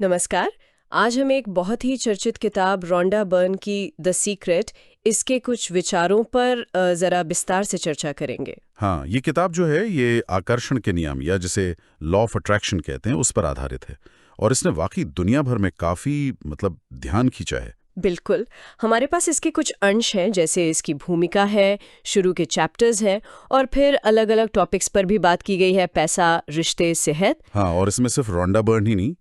नमस्कार। आज हम एक बहुत ही चर्चित किताब रोंडा बर्न की द सीक्रेट, इसके कुछ विचारों पर जरा विस्तार से चर्चा करेंगे। हाँ, ये किताब जो है ये आकर्षण के नियम या जिसे लॉ ऑफ अट्रैक्शन कहते हैं उस पर आधारित है। और इसने वाकई दुनिया भर में काफी ध्यान खींचा है। बिल्कुल। हमारे पास इसके कुछ अंश हैं, जैसे इसकी भूमिका है, शुरू के चैप्टर्स हैं, और फिर अलग अलग टॉपिक्स पर भी बात की गई है, पैसा, रिश्ते, सेहत। हाँ, और इसमें सिर्फ रोंडा बर्न ही नहीं,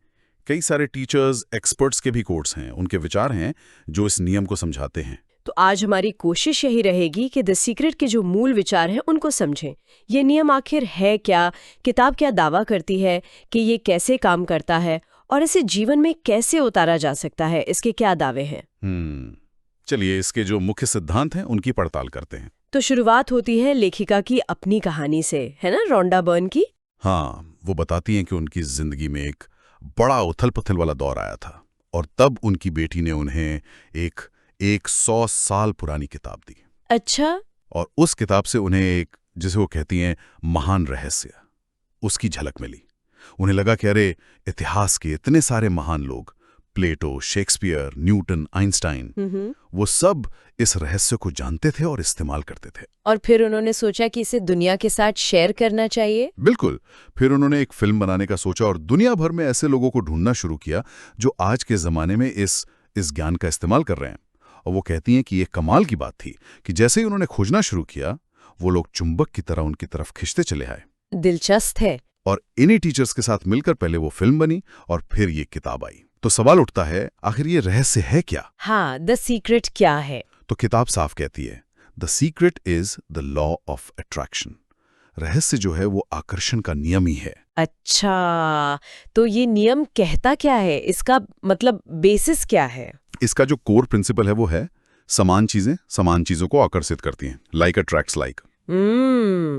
कई सारे टीचर्स, एक्सपर्ट्स के भी कोट्स हैं, उनके विचार हैं जो इस नियम को समझाते हैं। तो आज हमारी कोशिश यही रहेगी कि द सीक्रेट के जो मूल विचार हैं उनको समझें। ये नियम आखिर है क्या, किताब क्या दावा करती है कि ये कैसे काम करता है, और इसे जीवन में कैसे उतारा जा सकता है, इसके क्या दावे हैं। चलिए इसके जो मुख्य सिद्धांत हैं उनकी पड़ताल करते हैं। तो शुरुआत होती है लेखिका की अपनी कहानी से, है ना, रोंडा बर्न की। हाँ, वो बताती हैं कि उनकी जिंदगी में एक बड़ा उथल-पुथल वाला दौर आया था और तब उनकी बेटी ने उन्हें एक 100 साल पुरानी किताब दी। अच्छा। और उस किताब से उन्हें एक, जिसे वो कहती हैं, महान रहस्य, उसकी झलक मिली। उन्हें लगा कि अरे, इतिहास के इतने सारे महान लोग, प्लेटो, शेक्सपियर, न्यूटन, आइंस्टाइन, वो सब इस रहस्य को जानते थे और इस्तेमाल करते थे। और फिर उन्होंने सोचा कि इसे दुनिया के साथ शेयर करना चाहिए। बिल्कुल। फिर उन्होंने एक फिल्म बनाने का सोचा और दुनिया भर में ऐसे लोगों को ढूंढना शुरू किया जो आज के जमाने में इस ज्ञान का इस्तेमाल कर रहे हैं। और वो कहती हैं कि ये कमाल की बात थी कि जैसे ही उन्होंने खोजना शुरू किया, वो लोग चुंबक की तरह उनकी तरफ खिंचते चले आए। दिलचस्प है। और इन्हीं टीचर्स के साथ मिलकर पहले वो फिल्म बनी और फिर ये किताब आई। तो सवाल उठता है, आखिर ये रहस्य है क्या? हाँ, द सीक्रेट क्या है? तो किताब साफ कहती है, the secret is the law of attraction. रहस्य जो है वो आकर्षण का नियम ही है। अच्छा, तो ये नियम कहता क्या है? इसका मतलब बेसिस क्या है? इसका जो कोर प्रिंसिपल है वो है, समान चीजें समान चीजों को आकर्षित करती हैं। Like attracts like.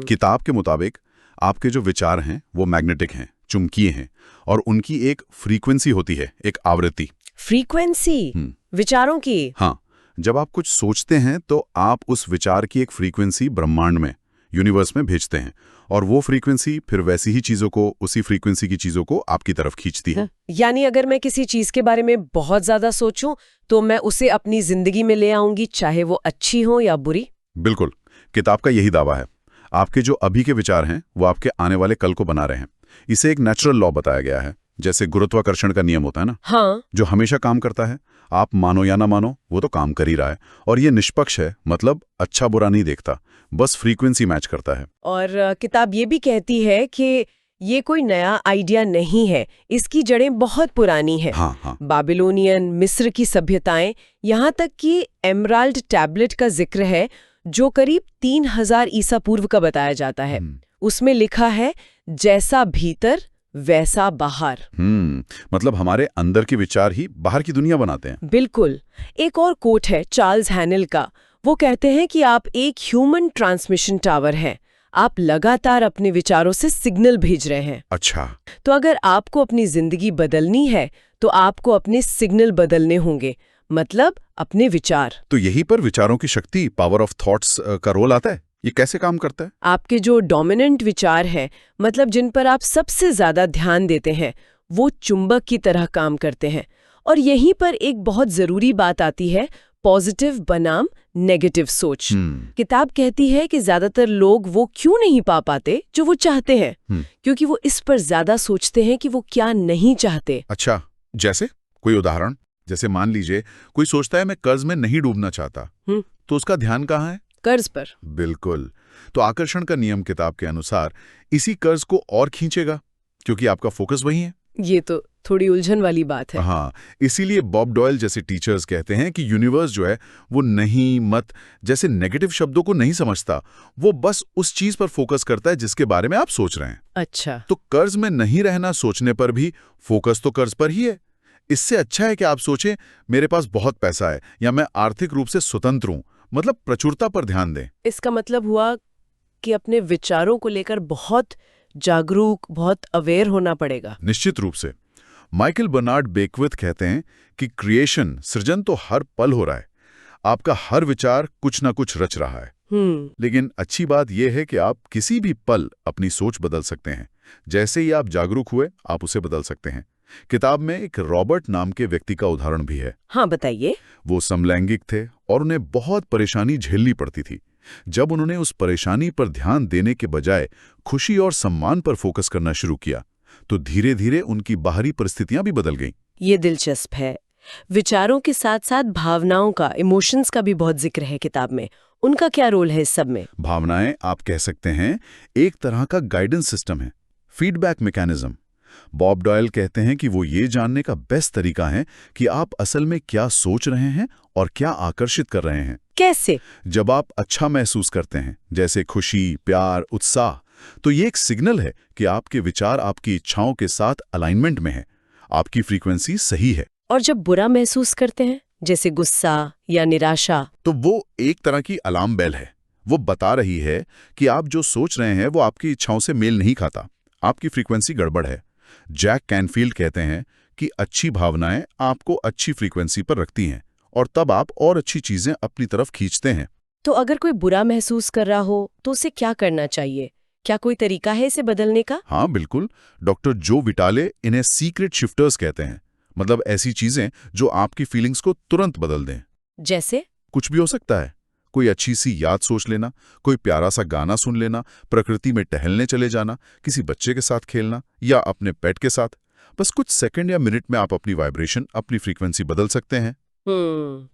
किताब के मुताबिक आपके जो विचार हैं वो मैग्नेटिक हैं, चुंबकीय हैं, और उनकी एक फ्रीक्वेंसी होती है, एक आवृत्ति। फ्रीक्वेंसी विचारों की? हाँ, जब आप कुछ सोचते हैं तो आप उस विचार की एक फ्रीक्वेंसी ब्रह्मांड में, यूनिवर्स में भेजते हैं, और वो फ्रीक्वेंसी फिर वैसी ही चीजों को, उसी फ्रीक्वेंसी की चीजों को आपकी तरफ खींचती है। यानी अगर मैं किसी चीज के बारे में बहुत ज्यादा सोचूं तो मैं उसे अपनी जिंदगी में ले आऊंगी, चाहे वो अच्छी हो या बुरी। बिल्कुल, किताब का यही दावा है। आपके जो अभी के विचार हैं वो आपके आने वाले कल को बना रहे हैं। इसे एक नेचुरल लॉ बताया गया है, जैसे गुरुत्वाकर्षण का नियम होता है ना। हाँ। जो हमेशा काम करता है, आप मानो या ना मानो वो तो काम कर ही रहा है। और ये निष्पक्ष है, मतलब अच्छा बुरा नहीं देखता, बस फ्रीक्वेंसी मैच करता है। और किताब ये भी कहती है कि ये कोई नया आइडिया नहीं है, इसकी जड़ें बहुत पुरानी हैं। हाँ। बाबिलोनियन, मिस्र की सभ्यताएं, यहाँ तक कि एमराल्ड टैबलेट का जिक्र है जो करीब 3000 ईसा पूर्व का बताया जाता है। उसमें लिखा है, जैसा भीतर वैसा बाहर। मतलब हमारे अंदर के विचार ही बाहर की दुनिया बनाते हैं। बिल्कुल। एक और कोट है चार्ल्स हैनेल का। वो कहते हैं कि आप एक ह्यूमन ट्रांसमिशन टावर हैं, आप लगातार अपने विचारों से सिग्नल भेज रहे हैं। अच्छा। तो अगर आपको अपनी जिंदगी बदलनी है तो आपको अपने सिग्नल बदलने होंगे, मतलब अपने विचार। तो यही पर विचारों की शक्ति, पावर ऑफ थॉट्स का रोल आता है। ये कैसे काम करता है? आपके जो डोमिनेंट विचार हैं, मतलब जिन पर आप सबसे ज्यादा ध्यान देते हैं, वो चुंबक की तरह काम करते हैं। और यहीं पर एक बहुत जरूरी बात आती है, पॉजिटिव बनाम नेगेटिव सोच। किताब कहती है कि ज्यादातर लोग वो क्यों नहीं पा पाते जो वो चाहते हैं, क्योंकि वो इस पर ज्यादा सोचते हैं कि वो क्या नहीं चाहते। अच्छा, जैसे कोई उदाहरण? जैसे मान लीजिए कोई सोचता है मैं कर्ज में नहीं डूबना चाहता, तो उसका ध्यान कहाँ है? कर्ज पर। बिल्कुल। तो आकर्षण का नियम किताब के अनुसार इसी कर्ज को और खींचेगा, क्योंकि आपका फोकस वही है। ये तो थोड़ी उलझन वाली बात है। हाँ, इसीलिए बॉब डॉयल जैसे टीचर्स कहते हैं कि यूनिवर्स जो है वो नहीं, मत जैसे नेगेटिव शब्दों को नहीं समझता, वो बस उस चीज पर फोकस करता है जिसके बारे में आप सोच रहे हैं। अच्छा। तो कर्ज में नहीं रहना सोचने पर भी फोकस तो कर्ज पर ही है। इससे अच्छा है कि आप सोचें मेरे पास बहुत पैसा है, या मैं आर्थिक रूप से स्वतंत्र हूं, मतलब प्रचुरता पर ध्यान दें। इसका मतलब हुआ कि अपने विचारों को लेकर बहुत जागरूक, बहुत अवेयर होना पड़ेगा। निश्चित रूप से। माइकल बर्नार्ड बेकविथ कहते हैं कि क्रिएशन, सृजन तो हर पल हो रहा है। आपका हर विचार कुछ ना कुछ रच रहा है। लेकिन अच्छी बात यह है कि आप किसी भी पल अपनी सोच बदल सकते हैं। जैसे ही आप जागरूक हुए, आप उसे बदल सकते हैं। किताब में एक रॉबर्ट नाम के व्यक्ति का उदाहरण भी है। हाँ, बताइए। वो समलैंगिक थे और उन्हें बहुत परेशानी झेलनी पड़ती थी। जब उन्होंने उस परेशानी पर ध्यान देने के बजाय खुशी और सम्मान पर फोकस करना शुरू किया, तो धीरे धीरे उनकी बाहरी परिस्थितियां भी बदल गईं। ये दिलचस्प है। विचारों के साथ साथ भावनाओं का, इमोशंस का भी बहुत जिक्र है किताब में। उनका क्या रोल है इस सब में? भावनाएं, आप कह सकते हैं, एक तरह का गाइडेंस सिस्टम है, फीडबैक मैकेनिज्म। बॉब डॉयल कहते हैं कि वो ये जानने का बेस्ट तरीका है कि आप असल में क्या सोच रहे हैं और क्या आकर्षित कर रहे हैं। कैसे? जब आप अच्छा महसूस करते हैं, जैसे खुशी, प्यार, उत्साह, तो ये एक सिग्नल है कि आपके विचार आपकी इच्छाओं के साथ अलाइनमेंट में है, आपकी फ्रीक्वेंसी सही है। और जब बुरा महसूस करते हैं, जैसे गुस्सा या निराशा, तो वो एक तरह की अलार्म बेल है। वो बता रही है कि आप जो सोच रहे हैं वो आपकी इच्छाओं से मेल नहीं खाता, आपकी फ्रीक्वेंसी गड़बड़ है। जैक कैनफील्ड कहते हैं कि अच्छी भावनाएं आपको अच्छी फ्रीक्वेंसी पर रखती हैं और तब आप और अच्छी चीजें अपनी तरफ खींचते हैं। तो अगर कोई बुरा महसूस कर रहा हो तो उसे क्या करना चाहिए? क्या कोई तरीका है इसे बदलने का? हाँ बिल्कुल, डॉक्टर जो विटाले इन्हें सीक्रेट शिफ्टर्स कहते हैं। मतलब ऐसी चीजें जो आपकी फीलिंग्स को तुरंत बदल दें। जैसे? कुछ भी हो सकता है। कोई अच्छी सी याद सोच लेना, कोई प्यारा सा गाना सुन लेना, प्रकृति में टहलने चले जाना, किसी बच्चे के साथ खेलना या अपने पेट के साथ। बस कुछ सेकंड या मिनट में आप अपनी वाइब्रेशन, अपनी फ्रीक्वेंसी बदल सकते हैं।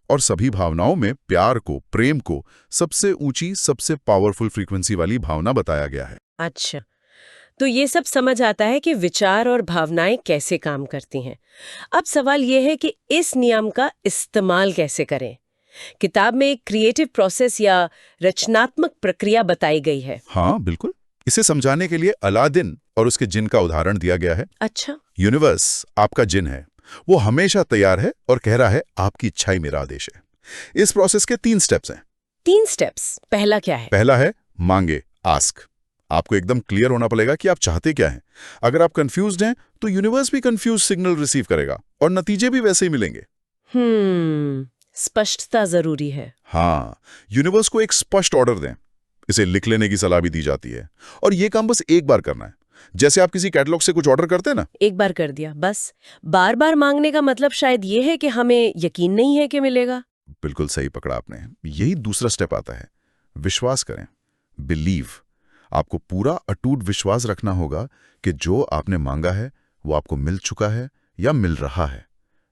और सभी भावनाओं में प्यार को, प्रेम को सबसे ऊंची, सबसे पावरफुल फ्रीक्वेंसी वाली भावना बताया गया है। अच्छा, तो ये सब समझ आता है कि विचार और भावनाएं कैसे काम करती हैं। अब सवाल ये है कि इस नियम का इस्तेमाल कैसे करें। किताब में एक क्रिएटिव प्रोसेस या रचनात्मक प्रक्रिया बताई गई है। हाँ बिल्कुल, इसे समझाने के लिए अलादीन और उसके जिन का उदाहरण दिया गया है। अच्छा। यूनिवर्स आपका जिन है, वो हमेशा तैयार है और कह रहा है आपकी इच्छा ही मेरा आदेश है। इस प्रोसेस के 3 स्टेप्स हैं। 3 स्टेप्स? पहला क्या है? पहला है मांगे, आस्क। आपको एकदम क्लियर होना पड़ेगा कि आप चाहते क्या हैं। अगर आप कंफ्यूज्ड हैं तो यूनिवर्स भी कंफ्यूज सिग्नल रिसीव करेगा और नतीजे भी वैसे ही मिलेंगे। स्पष्टता जरूरी है। हाँ, यूनिवर्स को एक स्पष्ट ऑर्डर दें। इसे लिख लेने की सलाह भी दी जाती है और ये काम बस एक बार करना है। जैसे आप किसी कैटलॉग से कुछ ऑर्डर करते हैं ना, एक बार कर दिया बस। बार बार मांगने का मतलब शायद ये है कि हमें यकीन नहीं है कि मिलेगा। बिल्कुल सही पकड़ा आपने। यही दूसरा स्टेप आता है, विश्वास करें, बिलीव। आपको पूरा अटूट विश्वास रखना होगा कि जो आपने मांगा है वो आपको मिल चुका है या मिल रहा है।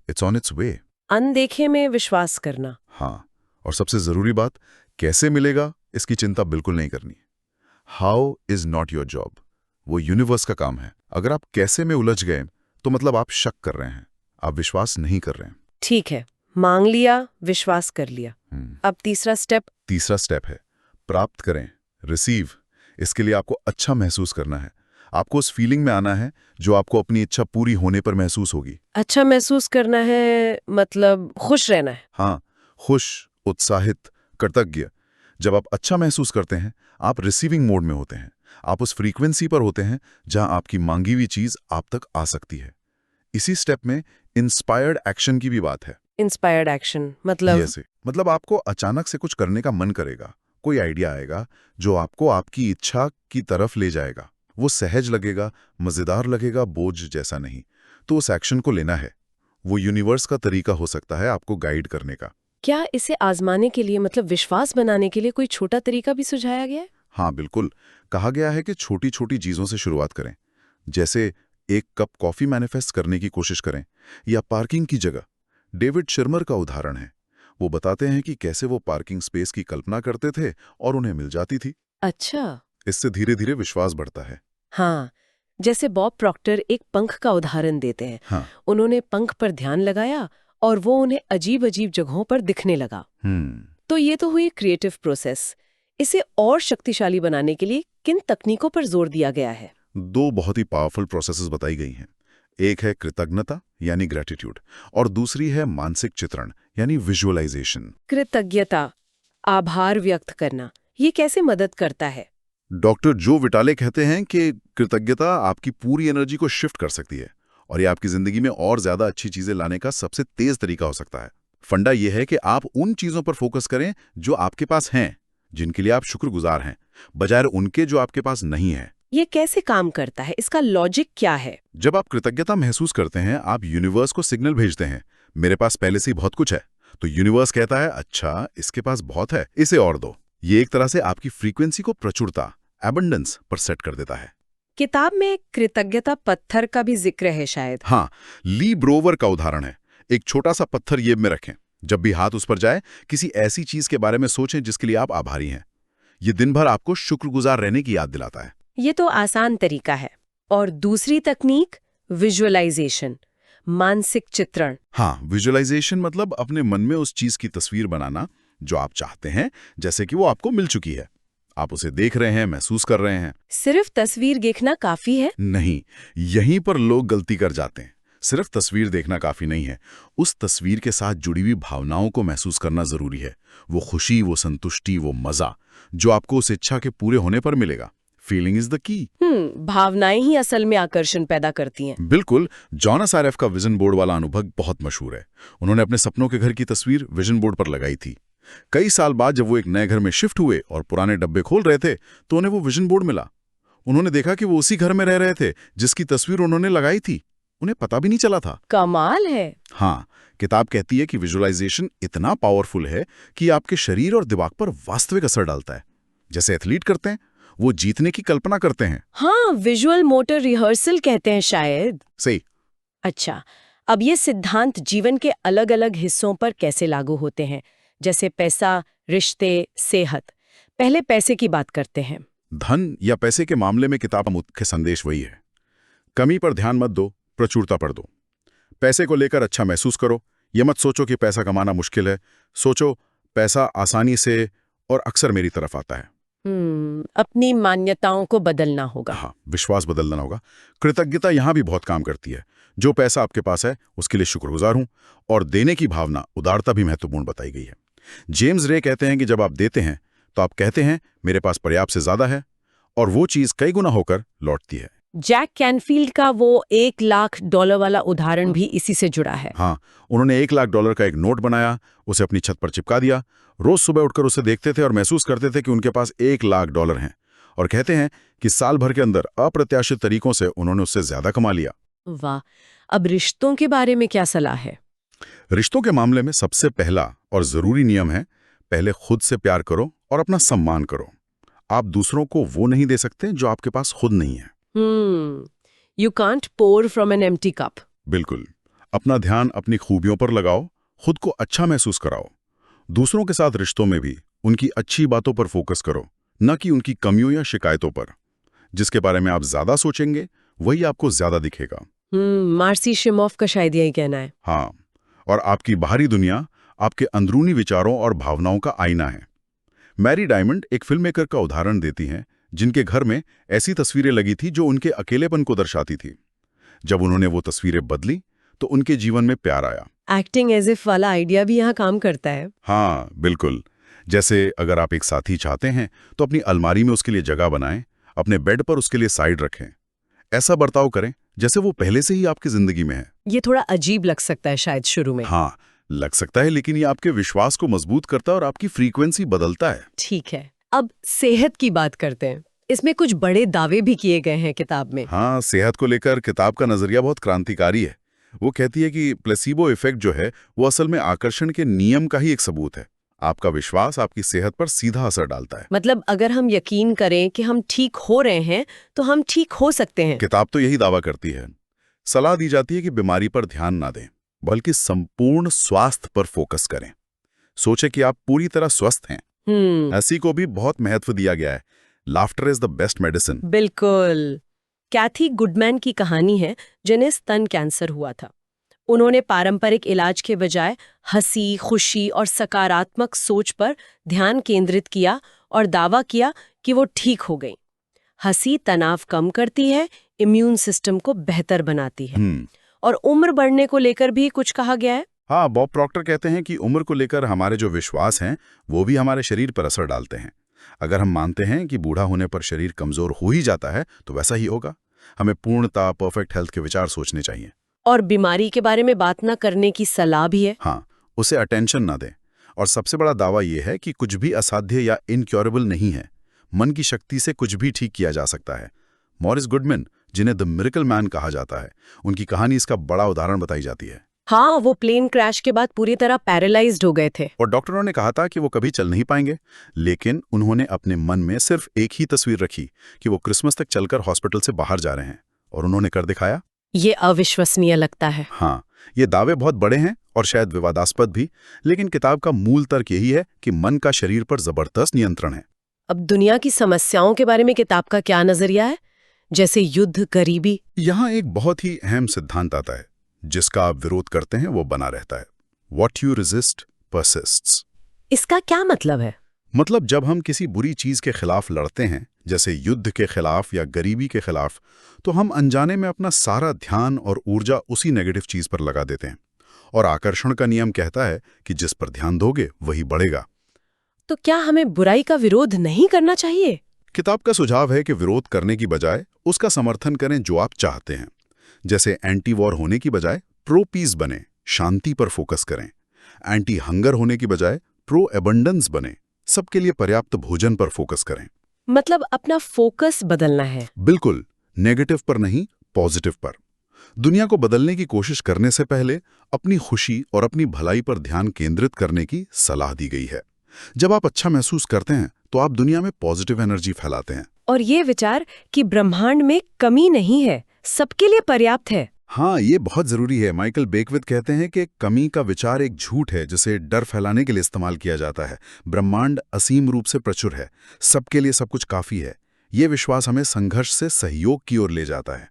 इट्स ऑन इट्स वे। अनदेखे में विश्वास करना। हाँ, और सबसे जरूरी बात, कैसे मिलेगा इसकी चिंता बिल्कुल नहीं करनी। How is not your job, वो यूनिवर्स का काम है। अगर आप कैसे में उलझ गए तो मतलब आप शक कर रहे हैं, आप विश्वास नहीं कर रहे हैं। ठीक है, मांग लिया, विश्वास कर लिया। अब तीसरा स्टेप? तीसरा स्टेप है प्राप्त करें, रिसीव। इसके लिए आपको अच्छा महसूस करना है। आपको उस फीलिंग में आना है जो आपको अपनी इच्छा पूरी होने पर महसूस होगी। अच्छा महसूस करना है मतलब खुश रहना है? हाँ, खुश, उत्साहित, कृतज्ञ। जब आप अच्छा महसूस करते हैं, आप रिसीविंग मोड में होते हैं। आप उस फ्रीक्वेंसी पर होते हैं जहां आपकी मांगी हुई चीज आप तक आ सकती है। इसी स्टेप में इंस्पायर्ड एक्शन की भी बात है। इंस्पायर्ड एक्शन मतलब? मतलब आपको अचानक से कुछ करने का मन करेगा, कोई आइडिया आएगा जो आपको आपकी इच्छा की तरफ ले जाएगा। वो सहज लगेगा, मजेदार लगेगा, बोझ जैसा नहीं। तो उस एक्शन को लेना है। वो यूनिवर्स का तरीका हो सकता है आपको गाइड करने का। क्या इसे आजमाने के लिए, मतलब विश्वास बनाने के लिए, कोई छोटा तरीका भी सुझाया गया है? हाँ बिल्कुल, कहा गया है कि छोटी छोटी चीजों से शुरुआत करें। जैसे 1 कप कॉफी मैनिफेस्ट करने की कोशिश करें या पार्किंग की जगह। डेविड शिर्मर का उदाहरण है। वो बताते हैं कि कैसे वो पार्किंग स्पेस की कल्पना करते थे और उन्हें मिल जाती थी। अच्छा। इससे धीरे धीरे विश्वास बढ़ता है। हाँ, जैसे बॉब प्रॉक्टर एक पंख का उदाहरण देते हैं। हाँ। उन्होंने पंख पर ध्यान लगाया और वो उन्हें अजीब अजीब जगहों पर दिखने लगा। तो ये तो हुई क्रिएटिव प्रोसेस। इसे और शक्तिशाली बनाने के लिए किन तकनीकों पर जोर दिया गया है? 2 बहुत ही पावरफुल प्रोसेसेस बताई गई हैं। एक है कृतज्ञता यानी ग्रेटिट्यूड और दूसरी है मानसिक चित्रण यानी विजुअलाइजेशन। कृतज्ञता, आभार व्यक्त करना, ये कैसे मदद करता है? डॉक्टर जो विटाले कहते हैं कि कृतज्ञता आपकी पूरी एनर्जी को शिफ्ट कर सकती है और ये आपकी जिंदगी में और ज्यादा अच्छी चीजें लाने का सबसे तेज तरीका हो सकता है। फंडा यह है कि आप उन चीजों पर फोकस करें जो आपके पास हैं, जिनके लिए आप शुक्रगुजार हैं, बजाय उनके जो आपके पास नहीं है। ये कैसे काम करता है, इसका लॉजिक क्या है? जब आप कृतज्ञता महसूस करते हैं, आप यूनिवर्स को सिग्नल भेजते हैं, मेरे पास पहले से ही बहुत कुछ है। तो यूनिवर्स कहता है, अच्छा इसके पास बहुत है, इसे और दो। ये एक तरह से आपकी फ्रीक्वेंसी को प्रचुरता, एबंडेंस पर सेट कर देता है। किताब में कृतज्ञता पत्थर का भी जिक्र है शायद। हाँ, ली ब्रोवर का उदाहरण है। एक छोटा सा पत्थर जेब में रखें, जब भी हाथ उस पर जाए किसी ऐसी चीज के बारे में सोचें जिसके लिए आप आभारी हैं। ये दिन भर आपको शुक्रगुजार रहने की याद दिलाता है। ये तो आसान तरीका है। और दूसरी तकनीक, विजुअलाइजेशन, मानसिक चित्रण। हाँ, विजुअलाइजेशन मतलब अपने मन में उस चीज की तस्वीर बनाना जो आप चाहते हैं, जैसे कि वो आपको मिल चुकी है। आप उसे देख रहे हैं, महसूस कर रहे हैं। सिर्फ तस्वीर देखना काफी है? नहीं, यहीं पर लोग गलती कर जाते हैं। सिर्फ तस्वीर देखना काफी नहीं है, उस तस्वीर के साथ जुड़ी हुई भावनाओं को महसूस करना जरूरी है। वो खुशी, वो संतुष्टि, वो मजा जो आपको उस इच्छा के पूरे होने पर मिलेगा। Feeling is the key. भावनाएं ही असल में आकर्षण पैदा करती हैं। बिल्कुल। जॉनस आरएफ का विजन बोर्ड वाला अनुभव बहुत मशहूर है। उन्होंने अपने सपनों के घर की तस्वीर विजन बोर्ड पर लगाई थी। कई साल बाद जब वो एक नए घर में शिफ्ट हुए और पुराने डब्बे खोल रहे थे, तो उन्हें वो विजन बोर्ड मिला। उन्होंने देखा कि वो उसी घर में रह रहे थे जिसकी तस्वीर उन्होंने लगाई थी। उन्हें पता भी नहीं चला था। कमाल है। हाँ, किताब कहती है कि विजुअलाइजेशन इतना पावरफुल है कि आपके शरीर और दिमाग पर वास्तविक असर डालता है। जैसे एथलीट करते हैं, वो जीतने की कल्पना करते हैं। हाँ, विजुअल मोटर रिहर्सल कहते हैं शायद। सही। अच्छा, अब ये सिद्धांत जीवन के अलग अलग हिस्सों पर कैसे लागू होते हैं, जैसे पैसा, रिश्ते, सेहत? पहले पैसे की बात करते हैं। धन या पैसे के मामले में किताब का मुख्य संदेश वही है, कमी पर ध्यान मत दो, प्रचुरता पर दो। पैसे को लेकर अच्छा महसूस करो। ये मत सोचो कि पैसा कमाना मुश्किल है, सोचो पैसा आसानी से और अक्सर मेरी तरफ आता है। अपनी मान्यताओं को बदलना होगा। हाँ, विश्वास बदलना होगा। कृतज्ञता यहाँ भी बहुत काम करती है। जो पैसा आपके पास है उसके लिए शुक्रगुजार हूं, और देने की भावना, उदारता भी महत्वपूर्ण बताई गई है। जेम्स रे कहते हैं कि जब आप देते हैं तो आप कहते हैं मेरे पास पर्याप्त से ज्यादा है, और वो चीज कई गुना होकर लौटती है। जैक कैनफील्ड का वो $1 लाख वाला उदाहरण भी इसी से जुड़ा है। हाँ, उन्होंने $1 लाख का एक नोट बनाया, उसे अपनी छत पर चिपका दिया। रोज सुबह उठकर उसे देखते थे और महसूस करते थे कि उनके पास $1 लाख हैं, और कहते हैं कि साल भर के अंदर अप्रत्याशित तरीकों से उन्होंने उससे ज्यादा कमा लिया। वाह। अब रिश्तों के बारे में क्या सलाह है? रिश्तों के मामले में सबसे पहला और जरूरी नियम है, पहले खुद से प्यार करो और अपना सम्मान करो। आप दूसरों को वो नहीं दे सकते जो आपके पास खुद नहीं है। You can't pour from an empty cup. बिल्कुल। अपना ध्यान अपनी खूबियों पर लगाओ, खुद को अच्छा महसूस कराओ। दूसरों के साथ रिश्तों में भी उनकी अच्छी बातों पर फोकस करो, न कि उनकी कमियों या शिकायतों पर। जिसके बारे में आप ज्यादा सोचेंगे वही आपको ज्यादा दिखेगा। मार्सी शिमोफ का शायद यही कहना है। हाँ, और आपकी बाहरी दुनिया आपके अंदरूनी विचारों और भावनाओं का आईना है। मैरी डायमंड एक फिल्म मेकर का उदाहरण देती हैं, जिनके घर में ऐसी तस्वीरें लगी थी जो उनके अकेलेपन को दर्शाती थी। जब उन्होंने वो तस्वीरें बदली तो उनके जीवन में प्यार आया। एक्टिंग एज इफ वाला आइडिया भी यहाँ काम करता है। हाँ, बिल्कुल। जैसे अगर आप एक साथी चाहते हैं तो अपनी अलमारी में उसके लिए जगह बनाएं, अपने बेड पर उसके लिए साइड रखें। ऐसा बर्ताव करें जैसे वो पहले से ही आपकी जिंदगी में है। ये थोड़ा अजीब लग सकता है शायद शुरू में। हाँ, लग सकता है, लेकिन ये आपके विश्वास को मजबूत करता है और आपकी फ्रीक्वेंसी बदलता है। ठीक है, अब सेहत की बात करते हैं। इसमें कुछ बड़े दावे भी किए गए हैं किताब में। हाँ, सेहत को लेकर किताब का नजरिया बहुत क्रांतिकारी है। वो कहती है कि प्लेसिबो इफेक्ट जो है वो असल में आकर्षण के नियम का ही एक सबूत है। आपका विश्वास आपकी सेहत पर सीधा असर डालता है। मतलब अगर हम यकीन करें कि हम ठीक हो रहे हैं तो हम ठीक हो सकते हैं। किताब तो यही दावा करती है। सलाह दी जाती है कि बीमारी पर ध्यान ना दें, बल्कि संपूर्ण स्वास्थ्य पर फोकस करें। सोचे कि आप पूरी तरह स्वस्थ हैं। हंसी को भी बहुत महत्व दिया गया है। Laughter is the best medicine. बिल्कुल। कैथी गुडमैन की कहानी है, जिन्हें स्तन कैंसर हुआ था। उन्होंने पारंपरिक इलाज के बजाय हंसी, खुशी और सकारात्मक सोच पर ध्यान केंद्रित किया और दावा किया कि वो ठीक हो गई। हंसी तनाव कम करती है, इम्यून सिस्टम को बेहतर बनाती है। और उम्र बढ़ने को लेकर भी कुछ कहा गया है। हाँ, बॉब प्रॉक्टर कहते हैं कि उम्र को लेकर हमारे जो विश्वास हैं वो भी हमारे शरीर पर असर डालते हैं। अगर हम मानते हैं कि बूढ़ा होने पर शरीर कमजोर हो ही जाता है तो वैसा ही होगा। हमें पूर्णता, परफेक्ट हेल्थ के विचार सोचने चाहिए। और बीमारी के बारे में बात न करने की सलाह भी है। हाँ, उसे अटेंशन ना दें। और सबसे बड़ा दावा यह है कि कुछ भी असाध्य या इनक्योरेबल नहीं है। मन की शक्ति से कुछ भी ठीक किया जा सकता है। मॉरिस गुडमैन, जिन्हें द मिरेकल मैन कहा जाता है, उनकी कहानी इसका बड़ा उदाहरण बताई जाती है। हाँ, वो प्लेन क्रैश के बाद पूरी तरह पैरालाइज्ड हो गए थे। और डॉक्टरों ने कहा था कि वो कभी चल नहीं पाएंगे, लेकिन उन्होंने अपने मन में सिर्फ एक ही तस्वीर रखी कि वो क्रिसमस तक चलकर हॉस्पिटल से बाहर जा रहे हैं, और उन्होंने कर दिखाया। ये अविश्वसनीय लगता है। हाँ, ये दावे बहुत बड़े हैं और शायद विवादास्पद भी, लेकिन किताब का मूल तर्क यही है कि मन का शरीर पर जबरदस्त नियंत्रण है। अब दुनिया की समस्याओं के बारे में किताब का क्या नजरिया है, जैसे युद्ध, गरीबी? यहाँ एक बहुत ही अहम सिद्धांत आता है, जिसका आप विरोध करते हैं वो बना रहता है। What you resist persists। इसका क्या मतलब है? मतलब जब हम किसी बुरी चीज के खिलाफ लड़ते हैं, जैसे युद्ध के खिलाफ या गरीबी के खिलाफ, तो हम अनजाने में अपना सारा ध्यान और ऊर्जा उसी नेगेटिव चीज पर लगा देते हैं। और आकर्षण का नियम कहता है कि जिस पर ध्यान दोगे वही बढ़ेगा। तो क्या हमें बुराई का विरोध नहीं करना चाहिए? किताब का सुझाव है कि विरोध करने की बजाय उसका समर्थन करें जो आप चाहते हैं। जैसे एंटी वॉर होने की बजाय प्रो पीस बने, शांति पर फोकस करें। एंटी हंगर होने की बजाय प्रो एबंडेंस बने, सबके लिए पर्याप्त भोजन पर फोकस करें। मतलब अपना फोकस बदलना है। बिल्कुल, नेगेटिव पर नहीं, पॉजिटिव पर। दुनिया को बदलने की कोशिश करने से पहले अपनी खुशी और अपनी भलाई पर ध्यान केंद्रित करने की सलाह दी गई है। जब आप अच्छा महसूस करते हैं तो आप दुनिया में पॉजिटिव एनर्जी फैलाते हैं। और ये विचार कि ब्रह्मांड में कमी नहीं है, सबके लिए पर्याप्त है। हाँ, ये बहुत जरूरी है। माइकल बेकविथ कहते हैं कि कमी का विचार एक झूठ है जिसे डर फैलाने के लिए इस्तेमाल किया जाता है। ब्रह्मांड असीम रूप से प्रचुर है, सबके लिए सब कुछ काफी है। ये विश्वास हमें संघर्ष से सहयोग की ओर ले जाता है।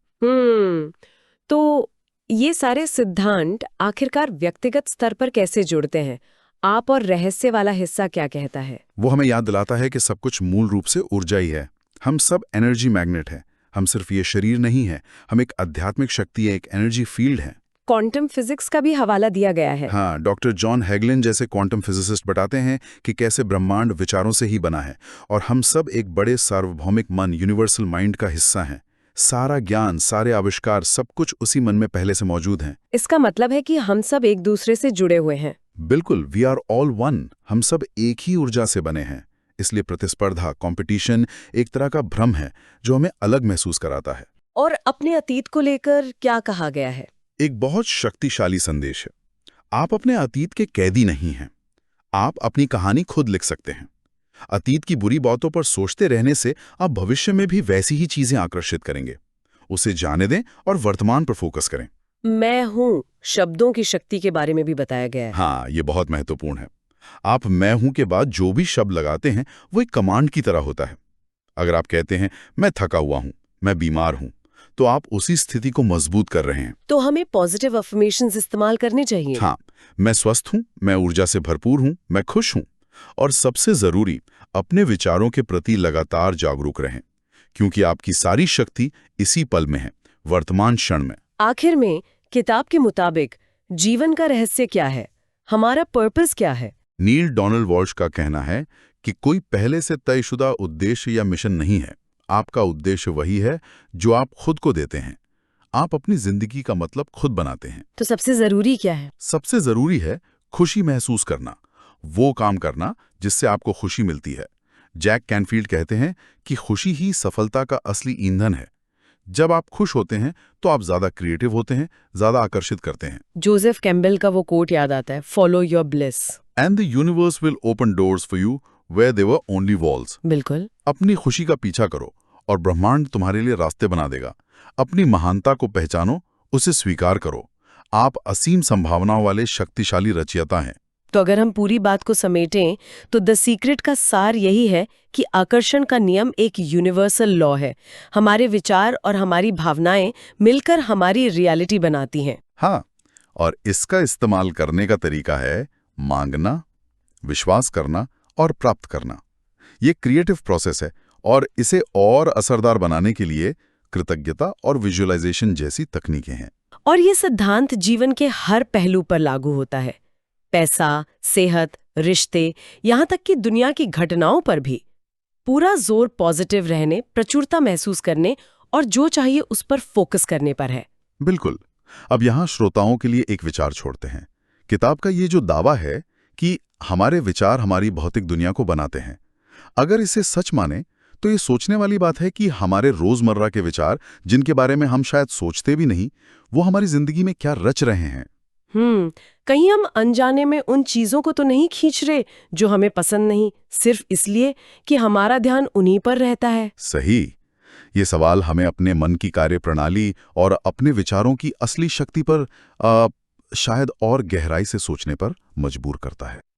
तो ये सारे सिद्धांत आखिरकार व्यक्तिगत स्तर पर कैसे जुड़ते हैं? आप और रहस्य वाला हिस्सा क्या कहता है? वो हमें याद दिलाता है कि सब कुछ मूल रूप से ऊर्जा ही है। हम सब एनर्जी मैग्नेट हैं। हम सिर्फ ये शरीर नहीं है, हम एक आध्यात्मिक शक्ति है, एक एनर्जी फील्ड है। क्वांटम फिजिक्स का भी हवाला दिया गया है। हाँ, डॉक्टर जॉन हैगलिन जैसे क्वांटम फिजिसिस्ट बताते हैं कि कैसे ब्रह्मांड विचारों से ही बना है और हम सब एक बड़े सार्वभौमिक मन, यूनिवर्सल माइंड का हिस्सा हैं। सारा ज्ञान, सारे आविष्कार, सब कुछ उसी मन में पहले से मौजूद हैं। इसका मतलब है कि हम सब एक दूसरे से जुड़े हुए हैं। बिल्कुल, वी आर ऑल वन। हम सब एक ही ऊर्जा से बने हैं। इसलिए प्रतिस्पर्धा, कंपटीशन एक तरह का भ्रम है जो हमें अलग महसूस कराता है। और अपने अतीत को लेकर क्या कहा गया है? एक बहुत शक्तिशाली संदेश है। आप अपने अतीत के कैदी नहीं हैं। आप अपनी कहानी खुद लिख सकते हैं। अतीत की बुरी बातों पर सोचते रहने से आप भविष्य में भी वैसी ही चीजें आकर्षित करेंगे। उसे जाने दें और वर्तमान पर फोकस करें। मैं हूं शब्दों की शक्ति के बारे में भी बताया गया है। हाँ, ये बहुत महत्वपूर्ण है। आप मैं हूं के बाद जो भी शब्द लगाते हैं वो एक कमांड की तरह होता है। अगर आप कहते हैं मैं थका हुआ हूं, मैं बीमार हूं, तो आप उसी स्थिति को मजबूत कर रहे हैं। तो हमें पॉजिटिव अफर्मेशंस इस्तेमाल करने चाहिए। हाँ, मैं स्वस्थ हूं, मैं ऊर्जा से भरपूर हूं, मैं खुश हूं। और सबसे जरूरी, अपने विचारों के प्रति लगातार जागरूक रहें, क्योंकि आपकी सारी शक्ति इसी पल में है, वर्तमान क्षण में। आखिर में किताब के मुताबिक जीवन का रहस्य क्या है? हमारा पर्पस क्या है? नील डोनाल्ड वॉल्श का कहना है कि कोई पहले से तयशुदा उद्देश्य या मिशन नहीं है। आपका उद्देश्य वही है जो आप खुद को देते हैं। आप अपनी जिंदगी का मतलब खुद बनाते हैं। तो सबसे जरूरी क्या है? सबसे जरूरी है खुशी महसूस करना, वो काम करना जिससे आपको खुशी मिलती है। जैक कैनफील्ड कहते हैं कि खुशी ही सफलता का असली ईंधन है। जब आप खुश होते हैं तो आप ज्यादा क्रिएटिव होते हैं, ज्यादा आकर्षित करते हैं। जोसेफ कैम्बेल का वो कोट याद आता है, follow your bliss and the universe will open doors for you where there were only walls. बिल्कुल। अपनी खुशी का पीछा करो और ब्रह्मांड तुम्हारे लिए रास्ते बना देगा। अपनी महानता को पहचानो, उसे स्वीकार करो। आप असीम संभावनाओं वाले शक्तिशाली रचयिता हैं। तो अगर हम पूरी बात को समेटें तो द सीक्रेट का सार यही है कि आकर्षण का नियम एक यूनिवर्सल लॉ है। हमारे विचार और हमारी भावनाएं मिलकर हमारी रियलिटी बनाती हैं। हाँ, और इसका इस्तेमाल करने का तरीका है मांगना, विश्वास करना और प्राप्त करना। ये क्रिएटिव प्रोसेस है और इसे और असरदार बनाने के लिए कृतज्ञता और विजुअलाइजेशन जैसी तकनीकें हैं। और ये सिद्धांत जीवन के हर पहलू पर लागू होता है। पैसा, सेहत, रिश्ते, यहाँ तक कि दुनिया की घटनाओं पर भी। पूरा जोर पॉजिटिव रहने, प्रचुरता महसूस करने और जो चाहिए उस पर फोकस करने पर है। बिल्कुल। अब यहाँ श्रोताओं के लिए एक विचार छोड़ते हैं। किताब का ये जो दावा है कि हमारे विचार हमारी भौतिक दुनिया को बनाते हैं, अगर इसे सच माने तो ये सोचने वाली बात है कि हमारे रोजमर्रा के विचार, जिनके बारे में हम शायद सोचते भी नहीं, वो हमारी जिंदगी में क्या रच रहे हैं। कहीं हम अनजाने में उन चीजों को तो नहीं खींच रहे जो हमें पसंद नहीं, सिर्फ इसलिए कि हमारा ध्यान उन्हीं पर रहता है। सही। ये सवाल हमें अपने मन की कार्यप्रणाली और अपने विचारों की असली शक्ति पर शायद और गहराई से सोचने पर मजबूर करता है।